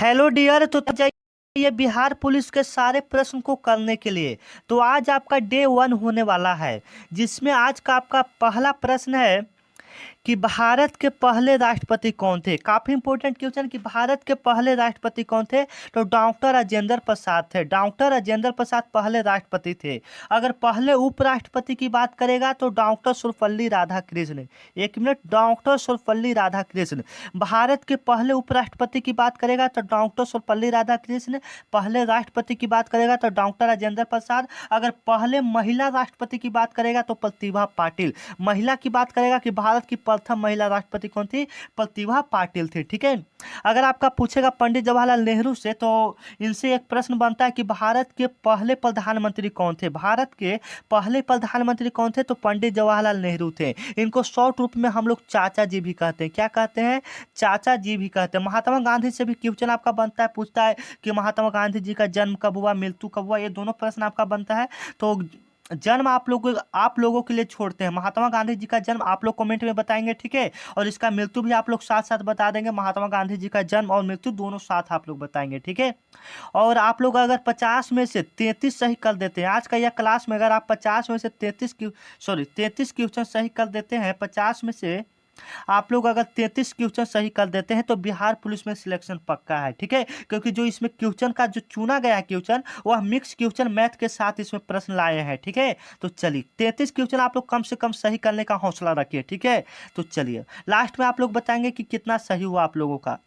Hello dear. तो जाइए Bihar police के सारे प्रश्न को करने के लिए। तो आज आपका डे 1 होने वाला है, जिसमें आज का आपका पहला प्रश्न है कि भारत के पहले राष्ट्रपति कौन थे। काफी इंपॉर्टेंट क्वेश्चन कि भारत के पहले राष्ट्रपति कौन थे। तो डॉक्टर राजेंद्र प्रसाद थे। डॉक्टर राजेंद्र प्रसाद पहले राष्ट्रपति थे। अगर पहले उपराष्ट्रपति की बात करेगा तो डॉक्टर सर्वपल्ली राधाकृष्णन। एक मिनट, डॉक्टर सर्वपल्ली राधाकृष्णन। भारत के पहले उपराष्ट्रपति की बात करेगा तो डॉक्टर सर्वपल्ली राधाकृष्णन। पहले राष्ट्रपति की बात करेगा तो डॉक्टर राजेंद्र प्रसाद। अगर पहले महिला राष्ट्रपति की बात करेगा तो प्रतिभा पाटिल। महिला की बात करेगा कि भारत की प्रथम महिला राष्ट्रपति कौन थी, प्रतिभा पाटिल थी। ठीक है। अगर आपका पूछेगा पंडित जवाहरलाल नेहरू से तो इनसे एक प्रश्न बनता है कि भारत के पहले प्रधानमंत्री कौन थे। भारत के पहले प्रधानमंत्री कौन थे तो पंडित जवाहरलाल नेहरू थे। इनको शॉर्ट रूप में हम लोग चाचा जी भी कहते हैं। क्या कहते हैं? चाचा जी भी कहते हैं। महात्मा गांधी से भी क्वेश्चन आपका बनता है, पूछता है कि महात्मा गांधी जी का जन्म कब हुआ, मृत्यु कब हुआ। ये दोनों प्रश्न आपका बनता है। तो जन्म आप लोगों के लिए छोड़ते हैं। महात्मा गांधी जी का जन्म आप लोग कमेंट में बताएंगे, ठीक है। और इसका मृत्यु भी आप लोग साथ साथ बता देंगे। महात्मा गांधी जी का जन्म और मृत्यु दोनों साथ आप लोग बताएंगे, ठीक है। और आप लोग अगर 50 में से 33 सही कर देते हैं, आज का यह क्लास में अगर आप 50 में से 33 क्वेश्चन सही कर देते हैं, 50 में से आप लोग अगर 33 क्वेश्चन सही कर देते हैं तो बिहार पुलिस में सिलेक्शन पक्का है, ठीक है। क्योंकि जो इसमें क्वेश्चन का जो चुना गया है क्वेश्चन, वह मिक्स क्वेश्चन मैथ के साथ इसमें प्रश्न लाए हैं, ठीक है। तो चलिए 33 क्वेश्चन आप लोग कम से कम सही करने का हौसला रखिए, ठीक है। तो चलिए लास्ट में आप लोग बताएंगे कि कितना सही हुआ आप लोगों का।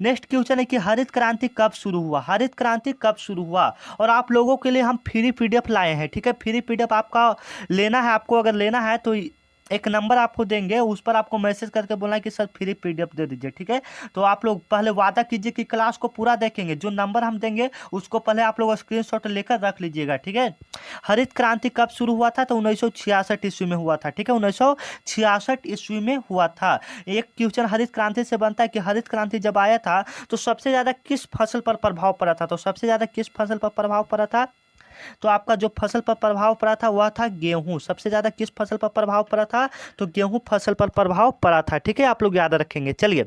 नेक्स्ट क्वेश्चन है कि हरित क्रांति कब शुरू हुआ। हरित क्रांति कब शुरू हुआ। और आप लोगों के लिए हम फ्री पीडीएफ लाए हैं, ठीक है। फ्री पीडीएफ आपका लेना है। आपको अगर लेना है तो एक नंबर आपको देंगे, उस पर आपको मैसेज करके बोलना है कि सर फ्री पीडीएफ दे दीजिए, ठीक है। तो आप लोग पहले वादा कीजिए कि क्लास को पूरा देखेंगे। जो नंबर हम देंगे उसको पहले आप लोग स्क्रीनशॉट लेकर रख लीजिएगा, ठीक है। हरित क्रांति कब शुरू हुआ था तो 1966 ईस्वी में हुआ था, ठीक है। 1966 ईस्वी में हुआ था। एक क्वेश्चन हरित क्रांति से बनता है कि हरित क्रांति जब आया था तो सबसे ज़्यादा किस फसल पर प्रभाव पड़ा था। तो सबसे ज़्यादा किस फसल पर प्रभाव पड़ा था तो आपका जो फसल पर प्रभाव पड़ा था वह था गेहूं। सबसे ज़्यादा किस फसल पर प्रभाव पड़ा था तो गेहूं फसल पर प्रभाव पड़ा था, ठीक है। आप लोग याद रखेंगे। चलिए,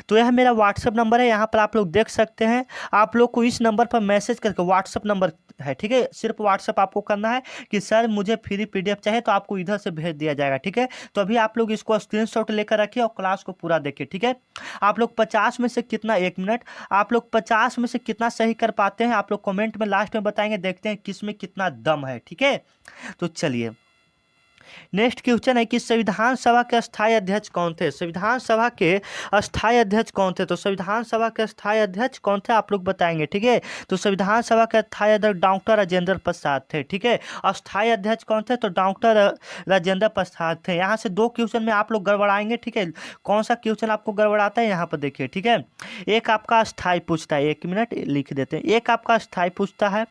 तो यह मेरा व्हाट्सअप नंबर है, यहाँ पर आप लोग देख सकते हैं। आप लोग को इस नंबर पर मैसेज करके, व्हाट्सअप नंबर है, ठीक है। सिर्फ व्हाट्सअप आपको करना है कि सर मुझे फ्री पीडीएफ चाहिए, तो आपको इधर से भेज दिया जाएगा, ठीक है। तो अभी आप लोग इसको स्क्रीनशॉट लेकर रखिए और क्लास को पूरा देखिए, ठीक है। आप लोग 50 में से कितना, एक मिनट, आप लोग 50 में से कितना सही कर पाते हैं आप लोग कमेंट में लास्ट में बताएंगे। देखते हैं किस में कितना दम है, ठीक है। तो चलिए नेक्स्ट क्वेश्चन है कि संविधान सभा के स्थायी अध्यक्ष कौन थे। संविधान सभा के स्थायी अध्यक्ष कौन थे तो संविधान सभा के स्थायी अध्यक्ष कौन थे आप लोग बताएंगे, ठीक है। तो संविधान सभा के स्थायी अध्यक्ष डॉक्टर राजेंद्र प्रसाद थे, ठीक है। अस्थायी अध्यक्ष कौन थे तो डॉक्टर राजेंद्र प्रसाद थे। यहाँ से दो क्वेश्चन में आप लोग गड़बड़ाएंगे, ठीक है। कौन सा क्वेश्चन आपको गड़बड़ाता है यहाँ पर देखिए, ठीक है। एक आपका स्थायी पूछता है, एक मिनट लिख देते हैं। एक आपका स्थायी पूछता है,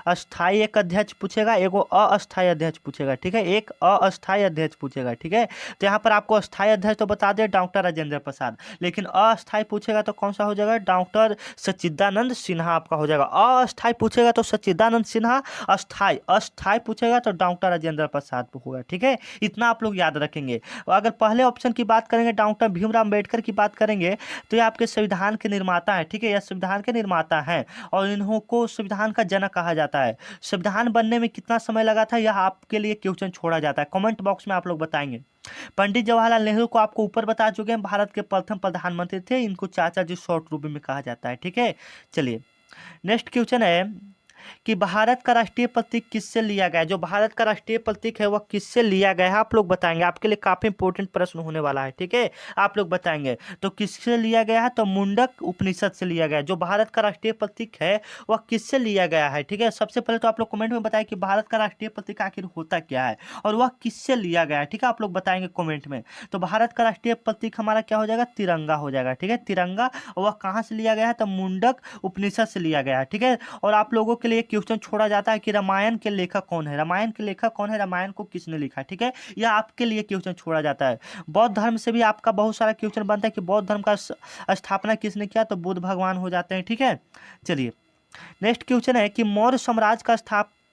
अस्थाई एक अध्यक्ष पूछेगा, एगो अस्थाई अध्यक्ष पूछेगा, ठीक है। एक अस्थाई अध्यक्ष पूछेगा, ठीक है। तो यहाँ पर आपको अस्थाई अध्यक्ष तो बता दें डॉक्टर राजेंद्र प्रसाद, लेकिन अस्थाई पूछेगा तो कौन सा हो जाएगा, डॉक्टर सच्चिदानंद सिन्हा आपका हो जाएगा। अस्थाई पूछेगा तो सच्चिदानंद सिन्हा, अस्थाई अस्थाई पूछेगा तो डॉक्टर राजेंद्र प्रसाद होगा, ठीक है। इतना आप लोग याद रखेंगे। अगर पहले ऑप्शन की बात करेंगे, डॉक्टर भीमराव अम्बेडकर की बात करेंगे, तो ये आपके संविधान के निर्माता है, ठीक है। यह संविधान के निर्माता हैं और इन्हों को संविधान का जनक कहा जाता है। संविधान बनने में कितना समय लगा था यह आपके लिए क्वेश्चन छोड़ा जाता है, कमेंट बॉक्स में आप लोग बताएंगे। पंडित जवाहरलाल नेहरू को आपको ऊपर बता चुके हैं, भारत के प्रथम प्रधानमंत्री थे। इनको चाचा जी शॉर्ट रूप में कहा जाता है, ठीक है। चलिए नेक्स्ट क्वेश्चन है कि भारत का राष्ट्रीय प्रतीक किससे लिया गया है। जो भारत का राष्ट्रीय प्रतीक है वह किससे लिया गया है आप लोग बताएंगे। आपके लिए काफी इंपॉर्टेंट प्रश्न होने वाला है, ठीक है। आप लोग बताएंगे तो किससे लिया गया है तो मुंडक उपनिषद से लिया गया है। जो भारत का राष्ट्रीय प्रतीक है वह किससे लिया गया है, ठीक है। सबसे पहले तो आप लोग कमेंट में बताएं कि भारत का राष्ट्रीय प्रतीक आखिर होता क्या है और वह किससे लिया गया है, ठीक है। आप लोग बताएंगे कमेंट में। तो भारत का राष्ट्रीय प्रतीक हमारा क्या हो जाएगा, तिरंगा हो जाएगा, ठीक है। तिरंगा, और वह कहाँ से लिया गया है तो मुंडक उपनिषद से लिया गया है, ठीक है। और आप लोगों के लिए क्वेश्चन छोड़ा जाता है कि रामायण के लेखक कौन है। रामायण के लेखक कौन है, रामायण को किसने लिखा, ठीक है। यह आपके लिए क्वेश्चन छोड़ा जाता है। बौद्ध धर्म से भी आपका बहुत सारा क्वेश्चन बनता है कि बौद्ध धर्म का स्थापना किसने किया, तो बुद्ध भगवान हो जाते हैं, ठीक है। चलिए नेक्स्ट क्वेश्चन है कि मौर्य साम्राज्य का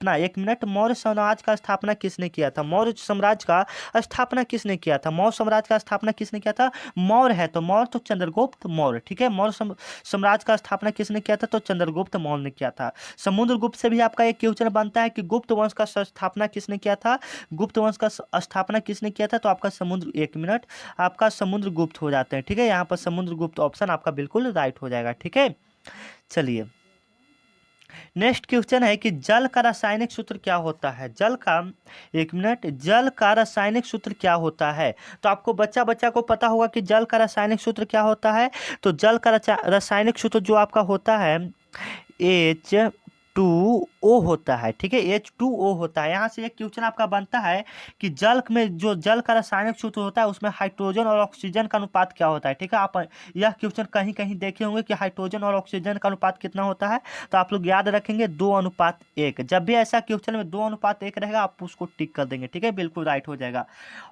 स्थापना, 1 मिनट, मौर्य साम्राज्य का स्थापना किसने किया था? मौर्य साम्राज्य का स्थापना किसने किया था? मौर्य साम्राज्य का स्थापना किसने किया था? मौर्य है तो मौर्य तो चंद्रगुप्त मौर्य, ठीक है। मौर्य साम्राज्य का स्थापना किसने किया था? तो चंद्रगुप्त मौर्य ने किया था। समुद्रगुप्त से भी आपका एक क्वेश्चन बनता है कि गुप्त वंश का स्थापना किसने किया था? गुप्त वंश का स्थापना किसने किया था? तो आपका समुद्र, 1 मिनट, आपका समुद्रगुप्त हो जाते हैं, ठीक है। यहाँ पर समुद्रगुप्त ऑप्शन आपका बिल्कुल राइट हो जाएगा, ठीक है। चलिए नेक्स्ट क्वेश्चन है कि जल का रासायनिक सूत्र क्या होता है? जल का, 1 मिनट, जल का रासायनिक सूत्र क्या होता है? तो आपको बच्चा बच्चा को पता होगा कि जल का रासायनिक सूत्र क्या होता है। तो जल का रासायनिक सूत्र जो आपका होता है H2O होता है, ठीक है। H2O होता है। यहाँ से एक क्वेश्चन आपका बनता है कि जल में जो जल का रासायनिक सूत्र होता है उसमें हाइड्रोजन और ऑक्सीजन का अनुपात क्या होता है, ठीक है। आप यह क्वेश्चन कहीं कहीं देखे होंगे कि हाइड्रोजन और ऑक्सीजन का अनुपात कितना होता है, तो आप लोग याद रखेंगे 2:1। जब भी ऐसा क्वेश्चन में 2:1 रहेगा आप उसको टिक कर देंगे, ठीक है, बिल्कुल राइट हो जाएगा।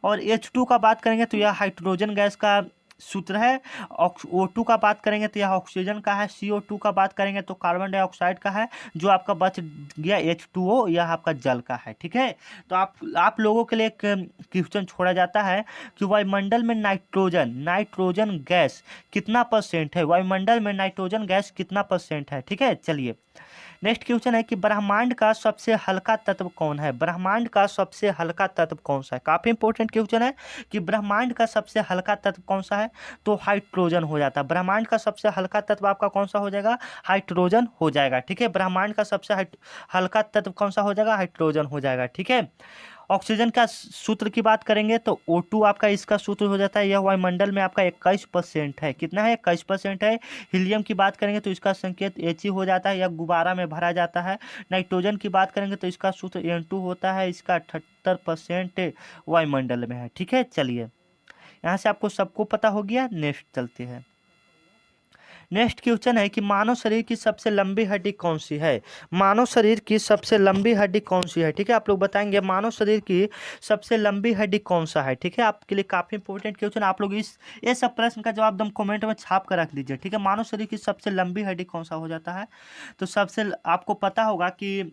और H2 का बात करेंगे तो यह हाइड्रोजन गैस का सूत्र है। O2 का बात करेंगे तो यह ऑक्सीजन का है। CO2 का बात करेंगे तो कार्बन डाइऑक्साइड का है। जो आपका बच गया H2O, यह आपका जल का है, ठीक है। तो आप लोगों के लिए एक क्वेश्चन छोड़ा जाता है कि वायुमंडल में नाइट्रोजन गैस कितना % है? वायुमंडल में नाइट्रोजन गैस कितना % है, ठीक है। चलिए नेक्स्ट क्वेश्चन है कि ब्रह्मांड का सबसे हल्का तत्व कौन है? ब्रह्मांड का सबसे हल्का तत्व कौन सा है? काफी इंपॉर्टेंट क्वेश्चन है कि ब्रह्मांड का सबसे हल्का तत्व कौन सा है? तो हाइड्रोजन हो जाता है। ब्रह्मांड का सबसे हल्का तत्व आपका कौन सा हो जाएगा? हाइड्रोजन हो जाएगा, ठीक है। ब्रह्मांड का सबसे हल्का तत्व कौन सा हो जाएगा? हाइड्रोजन हो जाएगा, ठीक है। ऑक्सीजन का सूत्र की बात करेंगे तो O2 आपका इसका सूत्र हो जाता है। यह वायुमंडल में आपका 21% है। कितना है? 21% है। हीलियम की बात करेंगे तो इसका संकेत He हो जाता है, यह गुब्बारा में भरा जाता है। नाइट्रोजन की बात करेंगे तो इसका सूत्र N2 होता है, इसका 78% वायुमंडल में है, ठीक है। चलिए यहाँ से आपको सबको पता हो गया। नेक्स्ट चलते हैं। नेक्स्ट क्वेश्चन है कि मानव शरीर की सबसे लंबी हड्डी कौन सी है? मानव शरीर की सबसे लंबी हड्डी कौन सी है, ठीक है। आप लोग बताएंगे मानव शरीर की सबसे लंबी हड्डी कौन सा है, ठीक है। आपके लिए काफी इंपॉर्टेंट क्वेश्चन। आप लोग ये सब प्रश्न का जवाब एकदम कमेंट में छाप कर रख लीजिए, ठीक है। मानव शरीर की सबसे लंबी हड्डी कौन सा हो जाता है? तो सबसे आपको पता होगा कि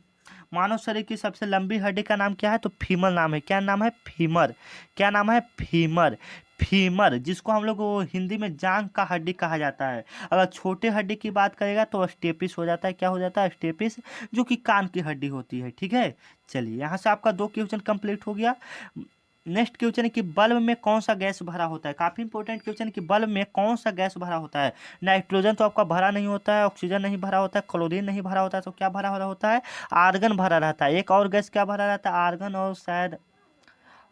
मानव शरीर की सबसे लंबी हड्डी का नाम क्या है? तो फीमर नाम है। क्या नाम है? फीमर। क्या नाम है? फीमर। फीमर जिसको हम लोग हिंदी में जांघ का हड्डी कहा जाता है। अगर छोटे हड्डी की बात करेगा तो स्टेपिस हो जाता है। क्या हो जाता है? स्टेपिस, जो कि कान की हड्डी होती है, ठीक है। चलिए यहाँ से आपका 2 क्वेश्चन कंप्लीट हो गया। नेक्स्ट क्वेश्चन है कि बल्ब में कौन सा गैस भरा होता है? काफी इंपॉर्टेंट क्वेश्चन है कि बल्ब में कौन सा गैस भरा होता है? नाइट्रोजन तो आपका भरा नहीं होता है, ऑक्सीजन नहीं भरा होता है, क्लोरीन नहीं भरा होता है, तो क्या भरा होता है? आर्गन भरा रहता है। एक और गैस क्या भरा रहता है? आर्गन और शायद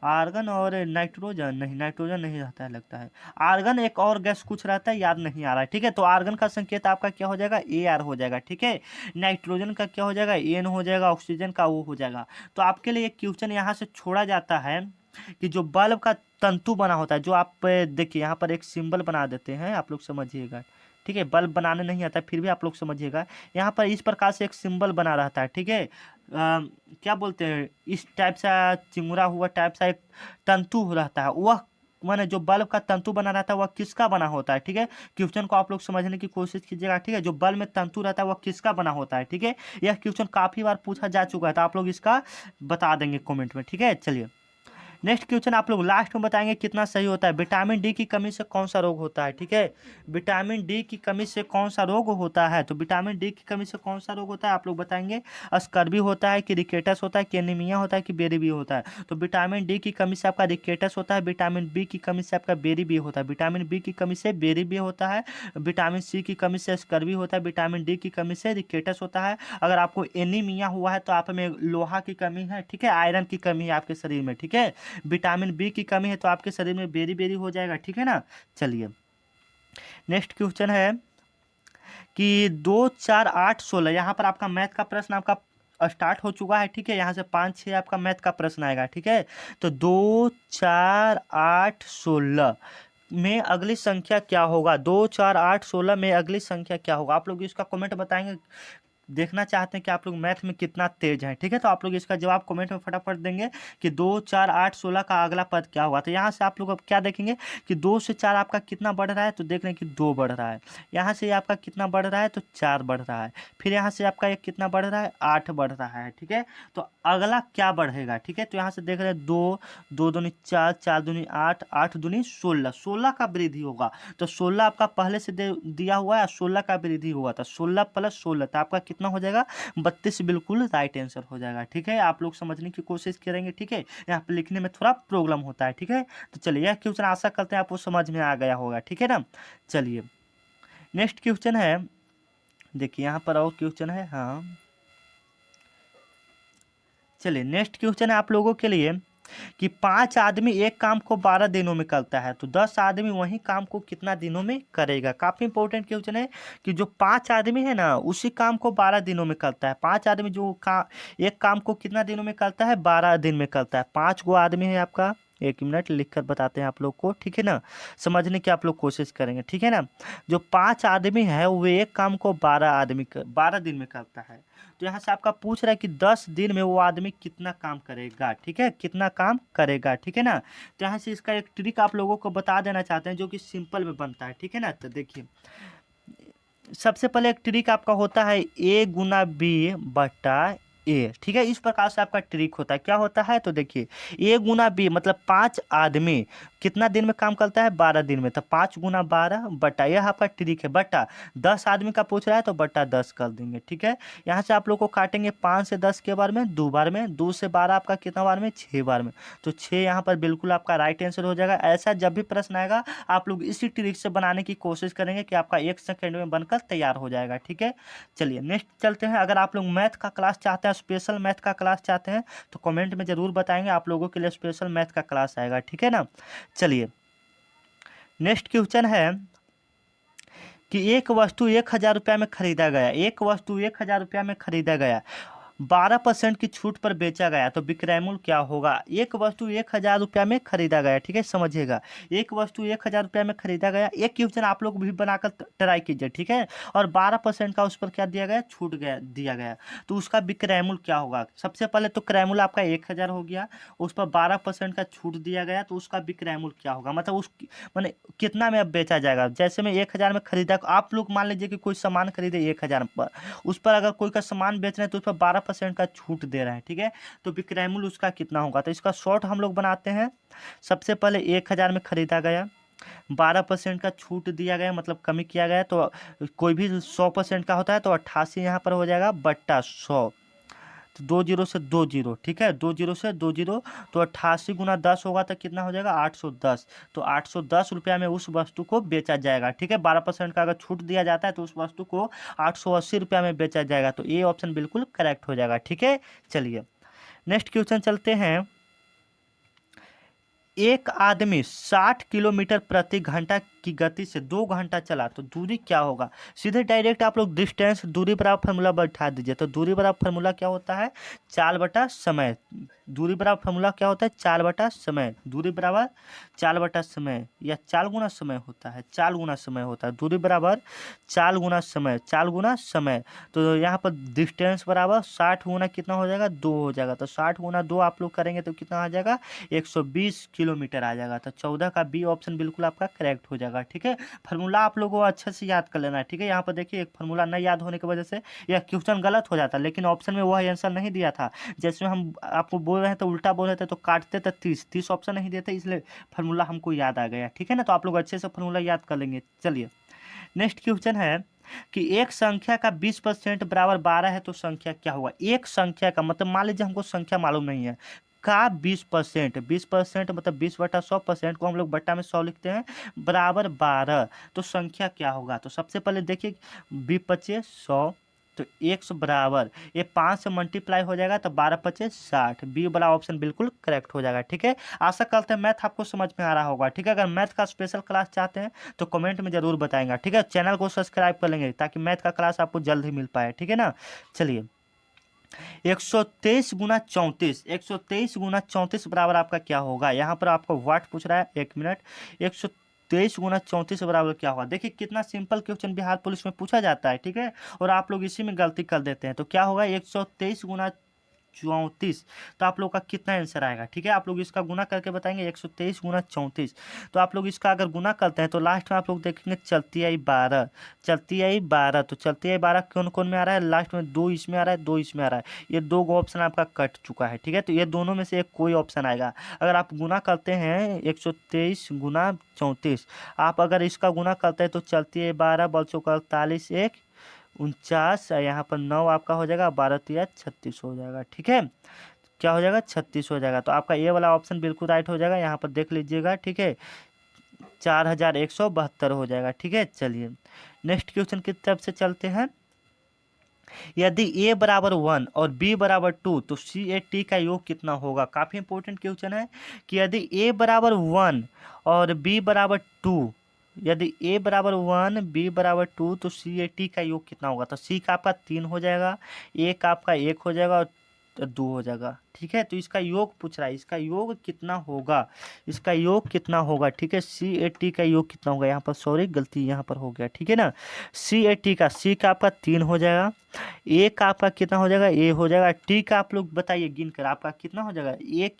आर्गन और नाइट्रोजन नहीं, नाइट्रोजन नहीं रहता है लगता है। आर्गन एक और गैस कुछ रहता है, याद नहीं आ रहा है, ठीक है। तो आर्गन का संकेत आपका क्या हो जाएगा? AR हो जाएगा, ठीक है। नाइट्रोजन का क्या हो जाएगा? N हो जाएगा। ऑक्सीजन का O हो जाएगा। तो आपके लिए एक क्वेश्चन यहाँ से छोड़ा जाता है कि जो बल्ब का तंतु बना होता है, जो आप देखिए यहाँ पर एक सिंबल बना देते हैं, आप लोग समझिएगा, ठीक है। बल्ब बनाने नहीं आता फिर भी आप लोग समझिएगा। यहाँ पर इस प्रकार से एक सिंबल बना रहता है, ठीक है। क्या बोलते हैं, इस टाइप सा चिंगुरा हुआ टाइप सा एक तंतु रहता है। वह माने जो बल्ब का तंतु बना रहता है वह किसका बना होता है, ठीक है। क्वेश्चन को आप लोग समझने की कोशिश कीजिएगा, ठीक है। जो बल्ब में तंतु रहता है वह किसका बना होता है, ठीक है। यह क्वेश्चन काफी बार पूछा जा चुका है, तो आप लोग इसका बता देंगे कमेंट में, ठीक है। चलिए नेक्स्ट क्वेश्चन आप लोग लास्ट में बताएंगे कितना सही होता है। विटामिन डी की कमी से कौन सा रोग होता है, ठीक है। विटामिन डी की कमी से कौन सा रोग होता है? तो विटामिन डी की कमी से कौन सा रोग होता है आप लोग बताएंगे। स्कर्वी होता है कि रिकेटस होता है कि एनीमिया होता है कि बेरी होता है? तो विटामिन डी की कमी से आपका रिकेटस होता है। विटामिन बी की कमी से आपका बेरी होता है। विटामिन बी की कमी से बेरी होता है। विटामिन सी की कमी से स्कर्वी होता है। विटामिन डी की कमी से रिकेटस होता है। अगर आपको एनीमिया हुआ है तो आप में लोहा की कमी है, ठीक है। आयरन की कमी है आपके शरीर में, ठीक है। विटामिन बी की कमी है तो आपके शरीर में बेरी हो जाएगा, ठीक है ना। चलिए नेक्स्ट क्वेश्चन है कि 2, 4, 8, 16, यहाँ पर आपका मैथ का प्रश्न आपका स्टार्ट हो चुका है, ठीक है। यहाँ से 5, 6 आपका मैथ का प्रश्न आएगा, ठीक है। तो 2, 4, 8, 16 में अगली संख्या क्या होगा? 2, 4, 8, 16 में अगली संख्या क्या होगा? आप लोग इसका कमेंट बताएंगे देखना चाहते हैं कि आप लोग मैथ में कितना तेज हैं, ठीक है। तो आप लोग इसका जवाब कमेंट में फटाफट देंगे कि 2 4 8 16 का अगला पद क्या हुआ। तो यहाँ से आप लोग अब क्या देखेंगे कि 2 से 4 आपका कितना बढ़ रहा है, तो देख रहे हैं कि 2 बढ़ रहा है। यहाँ से आपका कितना बढ़ रहा है, तो 4 बढ़ रहा है। फिर यहाँ से आपका एक कितना बढ़ रहा है, 8 बढ़ रहा है, ठीक है। तो अगला क्या बढ़ेगा, ठीक है। तो यहाँ से देख रहे हैं 2 2 दूनी 4 4 दूनी 8 8 दूनी 16 16 का वृद्धि होगा। तो 16 आपका पहले से दिया हुआ है, 16 का वृद्धि हुआ था, 16 प्लस 16 तो आपका कितना हो जाएगा, 32 बिल्कुल राइट आंसर हो जाएगा, ठीक है। आप लोग समझने की कोशिश करेंगे, ठीक है। यहाँ पे लिखने में थोड़ा प्रॉब्लम होता है, ठीक है। तो चलिए यह क्वेश्चन आशा करते हैं आपको समझ में आ गया होगा, ठीक है ना। चलिए नेक्स्ट क्वेश्चन है, देखिए यहाँ पर और क्वेश्चन है, हाँ चलिए नेक्स्ट क्वेश्चन है आप लोगों के लिए कि 5 आदमी एक काम को 12 दिनों में करता है, तो 10 आदमी वही काम को कितना दिनों में करेगा। काफी इंपॉर्टेंट क्वेश्चन है कि जो 5 आदमी है ना, उसी काम को 12 दिनों में करता है। 5 आदमी जो एक काम को कितना दिनों में करता है, 12 दिन में करता है। 5 गो आदमी है आपका, एक मिनट लिख कर बताते हैं आप लोग को, ठीक है ना, समझने की आप लोग कोशिश करेंगे, ठीक है ना। जो 5 आदमी है वो एक काम को 12 दिन में करता है। तो यहाँ से आपका पूछ रहा है कि 10 दिन में वो आदमी कितना काम करेगा, ठीक है, कितना काम करेगा, ठीक है ना। तो यहाँ से इसका एक ट्रिक आप लोगों को बता देना चाहते हैं जो कि सिंपल में बनता है, ठीक है ना। तो देखिए सबसे पहले एक ट्रिक आपका होता है ए गुना बी बटा ए, ठीक है। इस प्रकार से आपका ट्रिक होता है, क्या होता है, तो देखिए ए गुना बी मतलब 5 आदमी कितना दिन में काम करता है, 12 दिन में, तो 5 गुना 12 बटा, यह आपका ट्रिक है, बटा 10 आदमी का पूछ रहा है तो बटा 10 कर देंगे, ठीक है। यहाँ से आप लोग को काटेंगे 5 से 10 के बार में 2 बार में, 2 से 12 आपका कितना बार में, 6 बार में, तो 6 यहाँ पर बिल्कुल आपका राइट आंसर हो जाएगा। ऐसा जब भी प्रश्न आएगा आप लोग इसी ट्रिक से बनाने की कोशिश करेंगे कि आपका 1 सेकेंड में बनकर तैयार हो जाएगा, ठीक है। चलिए नेक्स्ट चलते हैं। अगर आप लोग मैथ का क्लास चाहते हैं, स्पेशल मैथ का क्लास चाहते हैं, तो कमेंट में जरूर बताएंगे, आप लोगों के लिए स्पेशल मैथ का क्लास आएगा, ठीक है ना। चलिए नेक्स्ट क्वेश्चन है कि एक वस्तु 1,000 रुपया में खरीदा गया, एक वस्तु 1,000 रुपया में खरीदा गया, 12% की छूट पर बेचा गया, तो विक्रय मूल्य क्या होगा। एक वस्तु 1,000 रुपया में खरीदा गया, ठीक है, समझिएगा। एक वस्तु 1,000 रुपया में खरीदा गया, एक क्वेश्चन आप लोग भी बनाकर ट्राई कीजिए, ठीक है। और 12% का उस पर क्या दिया गया, छूट गया दिया गया, तो उसका विक्रय मूल्य क्या होगा। सबसे पहले तो क्रय मूल्य आपका 1,000 हो गया, उस पर 12% का छूट दिया गया, तो उसका विक्रय मूल्य क्या होगा, मतलब उस मैंने कितना में अब बेचा जाएगा। जैसे मैं 1,000 में खरीदा, आप लोग मान लीजिए कि कोई सामान खरीदे 1,000 पर, उस पर अगर कोई का सामान बेच रहे हैं तो उस पर 12% का छूट दे रहे हैं, ठीक है। तो विक्रय मूल्य उसका कितना होगा, तो इसका शॉर्ट हम लोग बनाते हैं। सबसे पहले 1,000 में खरीदा गया, 12% का छूट दिया गया मतलब कमी किया गया, तो कोई भी 100% का होता है तो 88 यहाँ पर हो जाएगा बट्टा 100, तो 20 से 20, ठीक है, 20 से 20, तो 88 गुना 10 होगा तो कितना हो जाएगा, 810, तो 810 रुपया में उस वस्तु को बेचा जाएगा, ठीक है। 12% का अगर छूट दिया जाता है तो उस वस्तु को 880 रुपया में बेचा जाएगा, तो ये ऑप्शन बिल्कुल करेक्ट हो जाएगा, ठीक है। चलिए नेक्स्ट क्वेश्चन चलते हैं। एक आदमी 60 किलोमीटर प्रति घंटा की गति से 2 घंटा चला, तो दूरी क्या होगा। सीधे डायरेक्ट आप लोग डिस्टेंस दूरी बराबर फार्मूला बैठा दीजिए, तो दूरी बराबर फार्मूला क्या होता है, 4 बटा समय। दूरी बराबर फार्मूला क्या होता है, 4 बटा समय, दूरी बराबर 4 बटा समय, या 4 गुना समय होता है, 4 गुना समय होता है, दूरी बराबर 4 गुना समय, 4 गुना समय। तो यहाँ पर डिस्टेंस बराबर 60 गुना कितना हो जाएगा, 2 हो जाएगा, तो 60 गुना 2 आप लोग करेंगे तो कितना आ जाएगा, 120 किलोमीटर आ जाएगा, तो 14 का बी ऑप्शन बिल्कुल आपका करेक्ट हो जाएगा, ठीक है। फार्मूला आप लोगों को अच्छे से याद कर लेना है, ठीक है। यहाँ पर देखिए एक फार्मूला नहीं याद होने की वजह से यह क्वेश्चन गलत हो जाता, लेकिन ऑप्शन में वह आंसर नहीं दिया था। जैसे हम आपको बोल रहे हैं तो उल्टा बोल रहे थे तो काटते तो 30 ऑप्शन नहीं देते, इसलिए फार्मूला हमको याद आ गया, ठीक है ना। तो आप लोग अच्छे से फार्मूला याद कर लेंगे। चलिए नेक्स्ट क्वेश्चन है कि एक संख्या का 20% बराबर 12 है, तो संख्या क्या होगा। एक संख्या का मतलब मान लीजिए हमको संख्या मालूम नहीं है, का 20%, 20% मतलब 20 बटा 100% को हम लोग बट्टा में 100 लिखते हैं, बराबर 12, तो संख्या क्या होगा। तो सबसे पहले देखिए 20 पचे 100, तो 100 बराबर ये 5 से मल्टीप्लाई हो जाएगा, तो 12 पचे 60, बी वाला ऑप्शन बिल्कुल करेक्ट हो जाएगा, ठीक है। आशा करते हैं मैथ आपको समझ में आ रहा होगा, ठीक है। अगर मैथ का स्पेशल क्लास चाहते हैं तो कमेंट में जरूर बताएंगे, ठीक है। चैनल को सब्सक्राइब कर लेंगे ताकि मैथ का क्लास आपको जल्द ही मिल पाए, ठीक है ना। चलिए 123 गुना 34, 123 गुना 34 बराबर आपका क्या होगा। यहाँ पर आपको वाट पूछ रहा है, एक मिनट, 100 123 गुना 34 बराबर क्या होगा। देखिए कितना सिंपल क्वेश्चन बिहार पुलिस में पूछा जाता है, ठीक है, और आप लोग इसी में गलती कर देते हैं। तो क्या होगा 123 गुना 34, तो आप लोग का कितना आंसर आएगा, ठीक है। आप लोग इसका गुना करके बताएंगे 123 गुना 34। तो आप लोग इसका अगर गुना करते हैं तो लास्ट में आप लोग देखेंगे चलती आई 12, चलती आई 12। तो चलती आई 12 कौन कौन में आ रहा है, लास्ट में 2 इसमें आ रहा है, 2 इसमें आ रहा है, ये 2 ऑप्शन आपका कट चुका है, ठीक है। तो ये दोनों में से एक कोई ऑप्शन आएगा। अगर आप गुना करते हैं 123 गुना 34, आप अगर इसका गुना करते हैं तो चलती है 12 बच्चों का 48 1 49, यहाँ पर 9 आपका हो जाएगा, 12 तिया 36 हो जाएगा, ठीक है। क्या हो जाएगा 36 हो जाएगा। तो आपका ये वाला ऑप्शन बिल्कुल राइट हो जाएगा, यहाँ पर देख लीजिएगा, ठीक है, 4172 हो जाएगा, ठीक है। चलिए नेक्स्ट क्वेश्चन की तरफ से चलते हैं। यदि a बराबर 1 और b बराबर 2 तो CAT का योग कितना होगा। काफी इंपॉर्टेंट क्वेश्चन है कि यदि a बराबर 1 और b बराबर 2, यदि a बराबर 1 b बराबर 2 तो CAT का योग कितना होगा। तो c का आपका 3 हो जाएगा, a का आपका 1 हो जाएगा और 2 हो जाएगा, ठीक है। तो इसका योग पूछ रहा है, इसका योग कितना होगा, इसका योग कितना होगा, ठीक है। CAT का योग कितना होगा, यहाँ पर सॉरी गलती यहाँ पर हो गया, ठीक है ना। CAT का c का आपका 3 हो जाएगा, a का आपका कितना हो जाएगा, a हो जाएगा, t का आप लोग बताइए गिन कर आपका कितना हो जाएगा, एक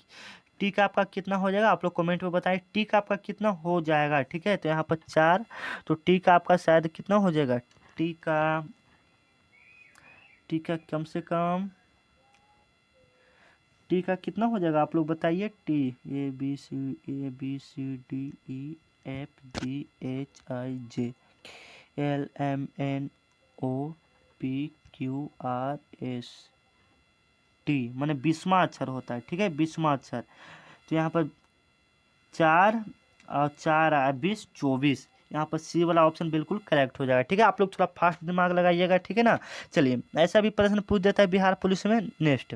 टी का आपका कितना हो जाएगा, आप लोग कमेंट में बताइए टी का आपका कितना हो जाएगा, ठीक है। तो यहाँ पर 4, तो टी का आपका शायद कितना हो जाएगा, टी का कम से कम टी का कितना हो जाएगा, आप लोग बताइए। टी ABCDEFGHIJKLMNOPQRST, माने 20वां अक्षर होता है, ठीक है, 20वां अक्षर। तो यहाँ पर 4 और 4 आया 20 24, यहाँ पर सी वाला ऑप्शन बिल्कुल करेक्ट हो जाएगा, ठीक है। आप लोग थोड़ा फास्ट दिमाग लगाइएगा, ठीक है ना। चलिए ऐसा भी प्रश्न पूछ देता है बिहार पुलिस में। नेक्स्ट,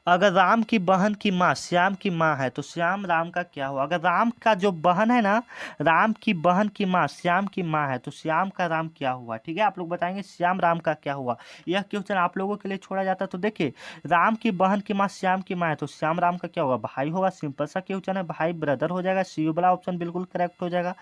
अगर राम की बहन की माँ श्याम की माँ है तो श्याम राम का क्या हुआ। अगर राम का जो बहन है ना, राम की बहन की माँ श्याम की माँ है तो श्याम का राम क्या हुआ, ठीक है। आप लोग बताएंगे श्याम राम का क्या हुआ। यह क्वेश्चन आप लोगों के लिए छोड़ा जाता है। तो देखिए राम की बहन की माँ श्याम की माँ है तो श्याम राम का क्या होगा, भाई होगा। सिंपल सा क्वेश्चन है, भाई ब्रदर हो जाएगा। सी वाला ऑप्शन बिल्कुल करेक्ट हो जाएगा।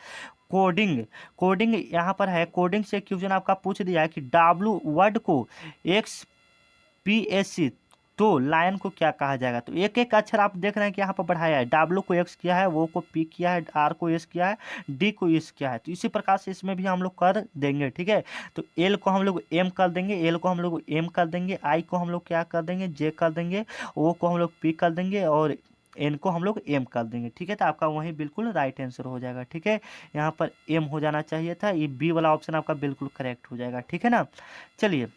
कोडिंग, कोडिंग यहाँ पर है, कोडिंग से क्वेश्चन आपका पूछ दिया है कि W वर्ड को XPSC तो लायन को क्या कहा जाएगा। तो एक एक अक्षर आप देख रहे हैं कि यहाँ पर बढ़ाया है, W को X किया है, वो को P किया है, R को S किया है, D को S किया है। तो इसी प्रकार से इसमें भी हम लोग कर देंगे, ठीक है। तो L को हम लोग M कर देंगे, L को हम लोग M कर देंगे, I को हम लोग क्या कर देंगे, J कर देंगे, O को हम लोग P कर देंगे और N को हम लोग M कर देंगे, ठीक है। तो आपका वही बिल्कुल राइट आंसर हो जाएगा, ठीक है। यहाँ पर M हो जाना चाहिए था, ये B वाला ऑप्शन आपका बिल्कुल करेक्ट हो जाएगा, ठीक है ना। चलिए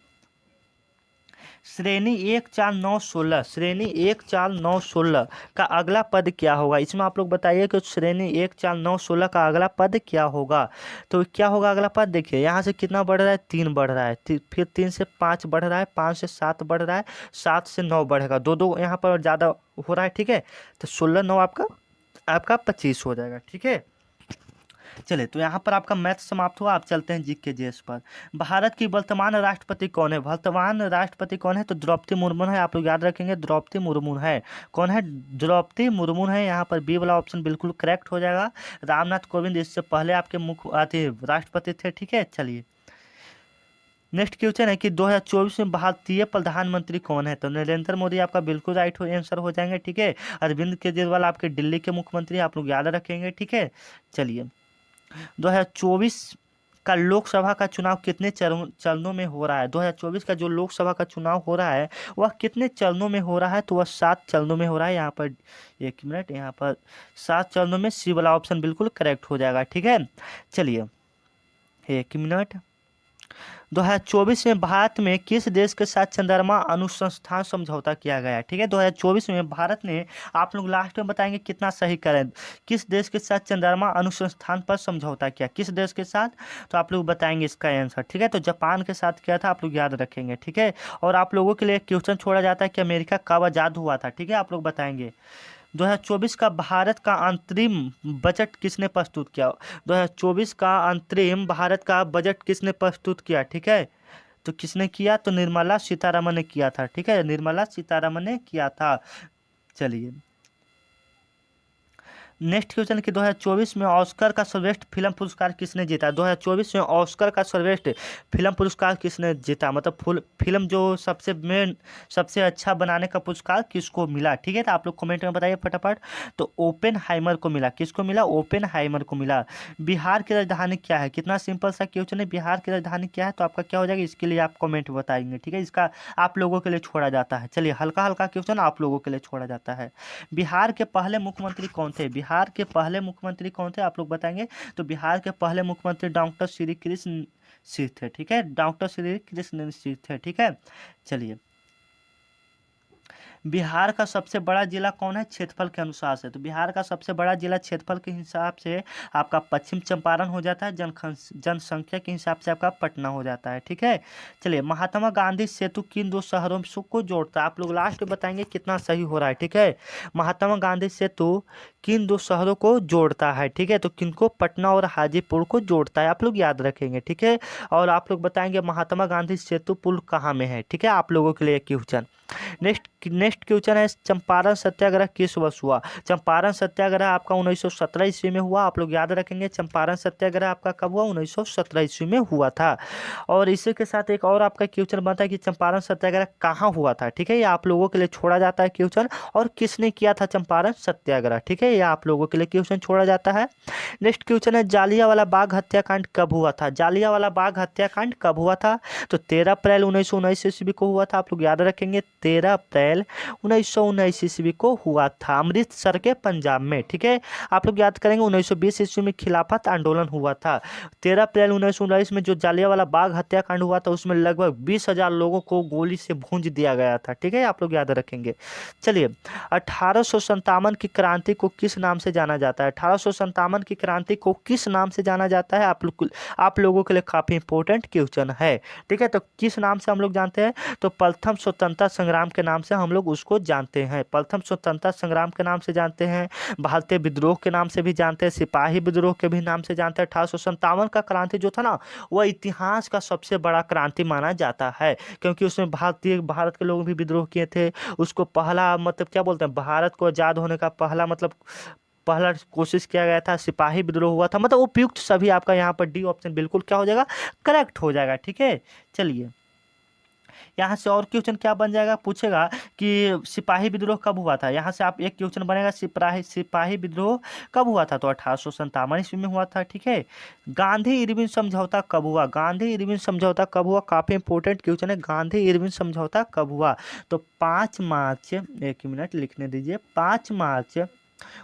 श्रेणी 1 4 9 16, श्रेणी 1 4 9 16 का अगला पद क्या होगा। इसमें आप लोग बताइए कि श्रेणी 1 4 9 16 का अगला पद क्या होगा। तो क्या होगा अगला पद, देखिए यहाँ से कितना बढ़ रहा है, 3 बढ़ रहा है, फिर 3 से 5 बढ़ रहा है, 5 से 7 बढ़ रहा है, 7 से 9 बढ़ेगा, दो दो यहाँ पर ज़्यादा हो रहा है, ठीक है। तो 16 9 आपका 25 हो जाएगा, ठीक है। चलिए तो यहाँ पर आपका मैथ समाप्त हुआ। आप चलते हैं जीके जीएस पर। भारत की वर्तमान राष्ट्रपति कौन है। वर्तमान राष्ट्रपति कौन है, तो द्रौपदी मुर्मू है। आप लोग याद रखेंगे द्रौपदी मुर्मू है। कौन है, द्रौपदी मुर्मू है। यहाँ पर बी वाला ऑप्शन बिल्कुल करेक्ट हो जाएगा। रामनाथ कोविंद इससे पहले आपके मुख्य राष्ट्रपति थे, ठीक है। चलिए नेक्स्ट क्वेश्चन है कि 2024 में भारतीय प्रधानमंत्री कौन है। तो नरेंद्र मोदी आपका बिल्कुल राइट आंसर हो जाएंगे, ठीक है। अरविंद केजरीवाल आपके दिल्ली के मुख्यमंत्री, आप लोग याद रखेंगे, ठीक है। चलिए 2024 का लोकसभा का चुनाव कितने चरणों में हो रहा है। 2024 का जो लोकसभा का चुनाव हो रहा है वह कितने चरणों में हो रहा है, तो वह 7 चरणों में हो रहा है। यहाँ पर एक मिनट, यहाँ पर 7 चरणों में सी वाला ऑप्शन बिल्कुल करेक्ट हो जाएगा, ठीक है। चलिए एक मिनट, 2024 में भारत में किस देश के साथ चंद्रमा अनुसंधान समझौता किया गया है, ठीक है। 2024 में भारत ने, आप लोग लास्ट में बताएंगे कितना सही करें, किस देश के साथ चंद्रमा अनुसंधान पर समझौता किया, किस देश के साथ, तो आप लोग बताएंगे इसका आंसर, ठीक है। तो जापान के साथ किया था, आप लोग याद रखेंगे, ठीक है। और आप लोगों के लिए क्वेश्चन छोड़ा जाता है कि अमेरिका कब आज़ाद हुआ था, ठीक है, आप लोग बताएंगे। 2024 का भारत का अंतरिम बजट किसने प्रस्तुत किया। 2024 का अंतरिम भारत का बजट किसने प्रस्तुत किया, ठीक है। तो किसने किया, तो निर्मला सीतारमण ने किया था, ठीक है, निर्मला सीतारमण ने किया था। चलिए नेक्स्ट क्वेश्चन कि 2024 में ऑस्कर का सर्वश्रेष्ठ फिल्म पुरस्कार किसने जीता? 2024 में ऑस्कर का सर्वश्रेष्ठ फिल्म पुरस्कार किसने जीता? मतलब फुल फिल्म जो सबसे मेन सबसे अच्छा बनाने का पुरस्कार किसको मिला? ठीक है, तो आप लोग कमेंट में बताइए फटाफट। तो ओपेनहाइमर को मिला। किसको मिला? ओपेनहाइमर को मिला। बिहार की राजधानी क्या है? कितना सिंपल सा क्वेश्चन है। बिहार की राजधानी क्या है? तो आपका क्या हो जाएगा, इसके लिए आप कमेंट बताएंगे। ठीक है, इसका आप लोगों के लिए छोड़ा जाता है। चलिए, हल्का हल्का क्वेश्चन आप लोगों के लिए छोड़ा जाता है। बिहार के पहले मुख्यमंत्री कौन थे? बिहार के पहले मुख्यमंत्री कौन थे आप लोग बताएंगे। तो बिहार के पहले मुख्यमंत्री डॉक्टर श्री कृष्ण सिंह थे। ठीक है, डॉक्टर श्री कृष्ण सिंह थे। ठीक है, चलिए, बिहार का सबसे बड़ा जिला कौन है क्षेत्रफल के अनुसार से? तो बिहार का सबसे बड़ा जिला क्षेत्रफल के हिसाब से आपका पश्चिम चंपारण हो जाता है। जनसंख्या के हिसाब से आपका पटना हो जाता है। ठीक है, चलिए, महात्मा गांधी सेतु किन दो शहरों को जोड़ता है? आप लोग लास्ट में बताएंगे कितना सही हो रहा है। ठीक है, महात्मा गांधी सेतु किन दो शहरों को जोड़ता है? ठीक है, तो किनको? पटना और हाजीपुर को जोड़ता है। आप लोग याद रखेंगे। ठीक है, और आप लोग बताएंगे महात्मा गांधी सेतु पुल कहाँ में है। ठीक है, आप लोगों के लिए क्वेश्चन। नेक्स्ट क्वेश्चन है, चंपारण सत्याग्रह किस वर्ष हुआ? चंपारण सत्याग्रह आपका 1917 ईस्वी में हुआ। आप लोग याद रखेंगे, चंपारण सत्याग्रह आपका कब हुआ? 1917 ईस्वी में हुआ था। और इसी के साथ एक और आपका क्वेश्चन बनता है कि चंपारण सत्याग्रह कहाँ हुआ था। ठीक है, ये आप लोगों के लिए छोड़ा जाता है क्वेश्चन। और किसने किया था चंपारण सत्याग्रह? ठीक है, ये आप लोगों के लिए क्वेश्चन छोड़ा जाता है। नेक्स्ट क्वेश्चन है, जालियांवाला बाग हत्याकांड कब हुआ था? जालियांवाला बाग हत्याकांड कब हुआ था? तो 13 अप्रैल 1919 ईस्वी को हुआ था। आप लोग याद रखेंगे, 13 अप्रैल 1919 ईस्वी को हुआ था, अमृतसर के पंजाब में। ठीक है, आप लोग याद करेंगे 1920 ईस्वी में खिलाफत आंदोलन हुआ था। 13 अप्रैल 1919 में जो जालियांवाला बाग हत्याकांड हुआ था उसमें लगभग 20,000 लोगों को गोली से भूंज दिया गया था। ठीक है, आप लोग याद रखेंगे। चलिए, 1857 की क्रांति को किस नाम से जाना जाता है? 1857 की क्रांति को किस नाम से जाना जाता है? आप लोगों के लिए काफी इंपॉर्टेंट क्वेश्चन है। ठीक है, तो किस नाम से हम लोग जानते हैं? तो प्रथम स्वतंत्रता संग्राम के नाम से हम लोग उसको जानते हैं। प्रथम स्वतंत्रता संग्राम के नाम से जानते हैं, भारतीय विद्रोह के नाम से भी जानते हैं, सिपाही विद्रोह के भी नाम से जानते हैं। 1857 का क्रांति जो था ना, वह इतिहास का सबसे बड़ा क्रांति माना जाता है, क्योंकि उसमें भारत के लोग भी विद्रोह किए थे। उसको पहला मतलब क्या बोलते हैं, भारत को आज़ाद होने का पहला मतलब पहला कोशिश किया गया था, सिपाही विद्रोह हुआ था। मतलब उपयुक्त सभी आपका यहाँ पर डी ऑप्शन बिल्कुल क्या हो जाएगा, करेक्ट हो जाएगा। ठीक है, चलिए, यहाँ से और क्वेश्चन क्या बन जाएगा, पूछेगा कि सिपाही विद्रोह कब हुआ था। यहाँ से आप एक क्वेश्चन बनेगा, सिपाही विद्रोह कब हुआ था? तो 1857 ईस्वी में हुआ था। ठीक है, गांधी इरविन समझौता कब हुआ? गांधी इरविन समझौता कब हुआ? काफी इंपॉर्टेंट क्वेश्चन है, गांधी इरविन समझौता कब हुआ? तो 5 मार्च, एक मिनट लिखने दीजिए, 5 मार्च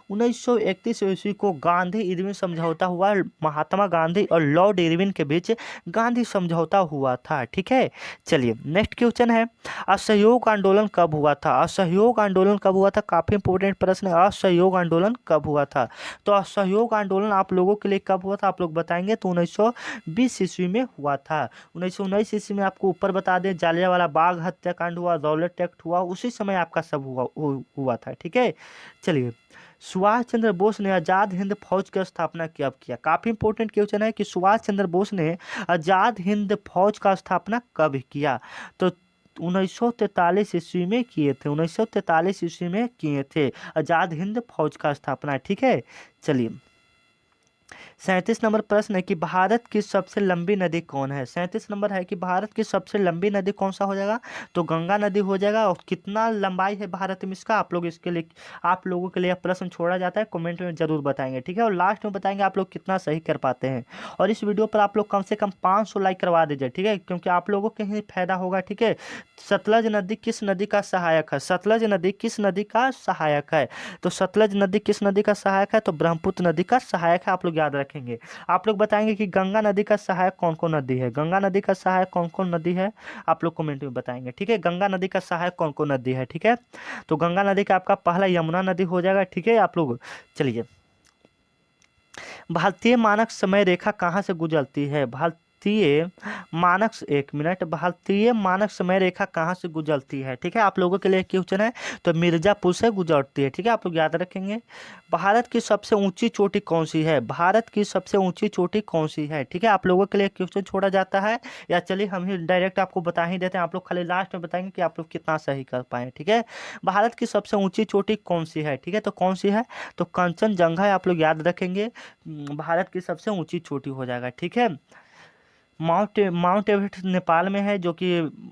1931 ईस्वी को गांधी इरविन समझौता हुआ। महात्मा गांधी और लॉर्ड इरविन के बीच गांधी समझौता हुआ था। ठीक है, चलिए, नेक्स्ट क्वेश्चन है, असहयोग आंदोलन कब हुआ था? असहयोग आंदोलन कब हुआ था? काफी इंपॉर्टेंट प्रश्न है, असहयोग आंदोलन कब हुआ था? तो असहयोग आंदोलन आप लोगों के लिए कब हुआ था? आप लोग बताएंगे, तो 1920 ईस्वी में हुआ था। 1919 ईस्वी में आपको ऊपर बता दें, जालियांवाला बाग हत्याकांड हुआ, रॉलेट एक्ट हुआ, उसी समय आपका सब हुआ था। ठीक है, चलिए, सुभाष चंद्र बोस ने आजाद हिंद फौज की स्थापना कब किया? काफी इंपॉर्टेंट क्वेश्चन है कि सुभाष चंद्र बोस ने आजाद हिंद फौज का स्थापना कब किया? तो 1943 ईस्वी में किए थे। 1943 ईस्वी में किए थे आजाद हिंद फौज का स्थापना। ठीक है, चलिए, 37 नंबर प्रश्न है कि भारत की सबसे लंबी नदी कौन है? 37 नंबर है कि भारत की सबसे लंबी नदी कौन सा हो जाएगा? तो गंगा नदी हो जाएगा। और कितना लंबाई है भारत में इसका, आप लोग इसके लिए आप लोगों के लिए प्रश्न छोड़ा जाता है, कमेंट में जरूर बताएंगे। ठीक है, और लास्ट में बताएंगे आप लोग कितना सही कर पाते हैं। और इस वीडियो पर आप लोग कम से कम 500 लाइक करवा दीजिए। ठीक है, क्योंकि आप लोगों के ही फायदा होगा। ठीक है, सतलज नदी किस नदी का सहायक है? सतलज नदी किस नदी का सहायक है? तो सतलज नदी किस नदी का सहायक है? तो ब्रह्मपुत्र नदी का सहायक है। आप लोग याद रखेंगे। आप लोग बताएंगे कि गंगा नदी का सहायक कौन कौन नदी है? गंगा नदी का सहायक कौन कौन नदी है? आप लोग कमेंट में बताएंगे। ठीक है, गंगा नदी का सहायक कौन कौन नदी है? ठीक है, तो गंगा नदी का आपका पहला यमुना नदी हो जाएगा। ठीक है, आप लोग, चलिए, भारतीय मानक समय रेखा कहाँ से गुजरती है? एक मिनट, भारतीय मानक समय रेखा कहाँ से गुजरती है? ठीक है, आप लोगों के लिए क्वेश्चन है, तो मिर्जापुर से गुजरती है। ठीक है, आप लोग याद रखेंगे। भारत की सबसे ऊंची चोटी कौन सी है? भारत की सबसे ऊंची चोटी कौन सी है? ठीक है, आप लोगों के लिए क्वेश्चन छोड़ा जाता है, या चलिए हम ही डायरेक्ट आपको बता ही देते हैं, आप लोग खाली लास्ट में बताएंगे कि आप लोग कितना सही कर पाए। ठीक है, भारत की सबसे ऊंची चोटी कौन सी है? ठीक है, तो कौन सी है? तो कंचनजंगा है, आप लोग याद रखेंगे। भारत की सबसे ऊंची चोटी हो जाएगा। ठीक है, माउंट एवरेस्ट नेपाल में है, जो कि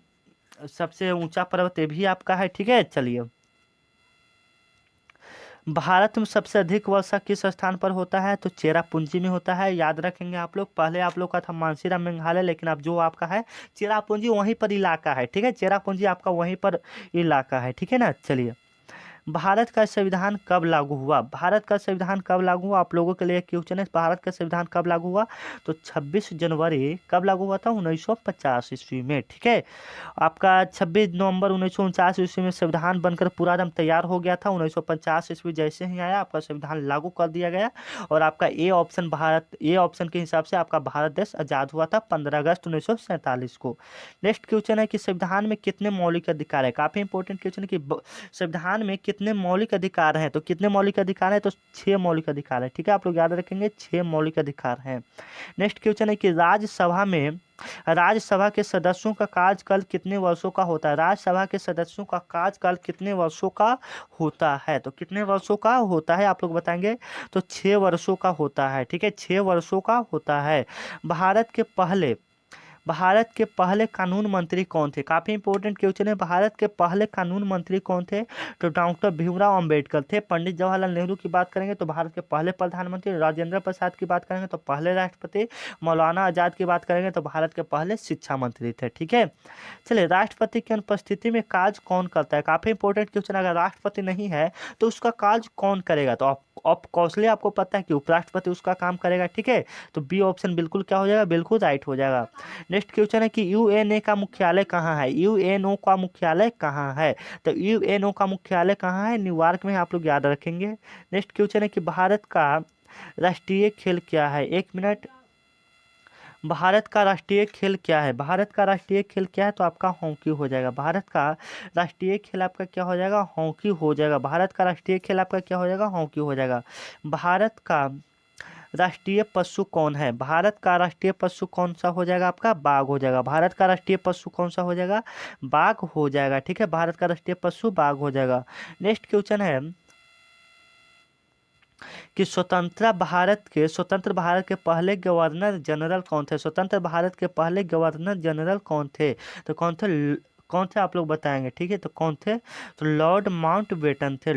सबसे ऊंचा पर्वत ये भी आपका है। ठीक है, चलिए, भारत में सबसे अधिक वर्षा किस स्थान पर होता है? तो चेरापूंजी में होता है, याद रखेंगे आप लोग। पहले आप लोग का था मानसीराम मेघालय, लेकिन अब जो आपका है चेरापूंजी वहीं पर इलाका है। ठीक है, चेरापूंजी आपका वहीं पर इलाका है। ठीक है ना, चलिए, भारत का संविधान कब लागू हुआ? भारत का संविधान कब लागू हुआ? आप लोगों के लिए क्वेश्चन है, भारत का संविधान कब लागू हुआ? तो 26 जनवरी कब लागू हुआ था? 1950 ईस्वी में। ठीक है, आपका 26 नवंबर 1949 ईस्वी में संविधान बनकर पूरा एकदम तैयार हो गया था। 1950 ईस्वी जैसे ही आया, आपका संविधान लागू कर दिया गया, और आपका ए ऑप्शन के हिसाब से आपका भारत देश आज़ाद हुआ था 15 अगस्त 1947 को। नेक्स्ट क्वेश्चन है कि संविधान में कितने मौलिक अधिकार है? काफी इंपॉर्टेंट क्वेश्चन है कि संविधान में कितने मौलिक अधिकार हैं? तो कितने मौलिक अधिकार हैं? तो 6 मौलिक अधिकार है। ठीक है, आप लोग याद रखेंगे, 6 मौलिक अधिकार हैं। नेक्स्ट क्वेश्चन है कि राज्यसभा के सदस्यों का कार्यकाल कितने वर्षों का होता है? राज्यसभा के सदस्यों का कार्यकाल कितने वर्षों का होता है? तो कितने वर्षों का होता है आप लोग बताएंगे? तो 6 वर्षों का होता है। ठीक है, 6 वर्षों का होता है। भारत के पहले कानून मंत्री कौन थे? काफी इंपॉर्टेंट क्वेश्चन है, भारत के पहले कानून मंत्री कौन थे? तो डॉक्टर भीमराव अंबेडकर थे। पंडित जवाहरलाल नेहरू की बात करेंगे तो भारत के पहले प्रधानमंत्री। राजेंद्र प्रसाद की बात करेंगे तो पहले राष्ट्रपति। मौलाना आजाद की बात करेंगे तो भारत के पहले शिक्षा मंत्री थे। ठीक है, चलिए, राष्ट्रपति की अनुपस्थिति में कार्य कौन करता है? काफी इंपॉर्टेंट क्वेश्चन, अगर राष्ट्रपति नहीं है तो उसका कार्य कौन करेगा? तो ऑफ कोर्सली आपको पता है कि उपराष्ट्रपति उसका काम करेगा। ठीक है, तो बी ऑप्शन बिल्कुल क्या हो जाएगा? बिल्कुल राइट हो जाएगा। नेक्स्ट क्वेश्चन है कि यूएनए का मुख्यालय कहाँ है? यूएनओ का मुख्यालय कहाँ है? तो यूएनओ का मुख्यालय कहाँ है? न्यूयॉर्क में, आप लोग याद रखेंगे। नेक्स्ट क्वेश्चन है कि भारत का राष्ट्रीय खेल क्या है? एक मिनट, भारत का राष्ट्रीय खेल क्या है? भारत का राष्ट्रीय खेल क्या है? तो आपका हॉकी हो जाएगा। भारत का राष्ट्रीय खेल आपका क्या हो जाएगा? हॉकी हो जाएगा। भारत का राष्ट्रीय खेल आपका क्या हो जाएगा? हॉकी हो जाएगा। भारत का राष्ट्रीय पशु कौन है? भारत का राष्ट्रीय पशु कौन सा हो जाएगा? आपका बाघ हो जाएगा। भारत का राष्ट्रीय पशु कौन सा हो जाएगा? बाघ हो जाएगा। ठीक है, भारत का राष्ट्रीय पशु बाघ हो जाएगा। नेक्स्ट क्वेश्चन है कि स्वतंत्र भारत के पहले गवर्नर जनरल कौन थे? स्वतंत्र भारत के पहले गवर्नर जनरल कौन थे? तो कौन थे आप लोग बताएंगे? ठीक है, तो कौन थे? तो लॉर्ड माउंटबेटन थे।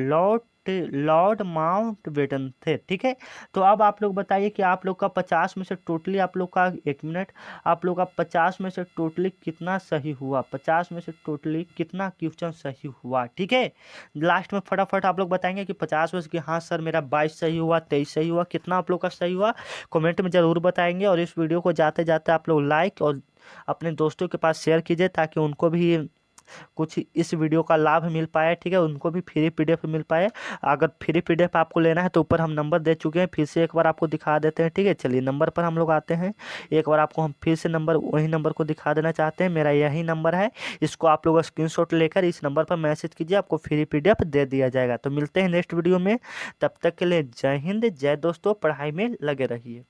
लॉर्ड माउंटबेटन थे। ठीक है, तो अब आप लोग बताइए कि आप लोग का 50 में से टोटली आप लोग का, एक मिनट, आप लोग का 50 में से टोटली कितना सही हुआ? 50 में से टोटली कितना क्वेश्चन सही हुआ? ठीक है, लास्ट में फटाफट आप लोग बताएंगे कि 50 में से कि हाँ सर मेरा 22 सही हुआ, 23 सही हुआ, कितना आप लोग का सही हुआ कमेंट में ज़रूर बताएंगे। और इस वीडियो को जाते जाते आप लोग लाइक और अपने दोस्तों के पास शेयर कीजिए, ताकि उनको भी कुछ इस वीडियो का लाभ मिल पाए। ठीक है, उनको भी फ्री पीडीएफ मिल पाए। अगर फ्री पीडीएफ आपको लेना है तो ऊपर हम नंबर दे चुके हैं, फिर से एक बार आपको दिखा देते हैं। ठीक है, चलिए, नंबर पर हम लोग आते हैं। एक बार आपको हम फिर से वही नंबर को दिखा देना चाहते हैं। मेरा यही नंबर है, इसको आप लोग स्क्रीनशॉट लेकर इस नंबर पर मैसेज कीजिए, आपको फ्री पीडीएफ दे दिया जाएगा। तो मिलते हैं नेक्स्ट वीडियो में, तब तक के लिए जय हिंद, जय दोस्तों, पढ़ाई में लगे रहिए।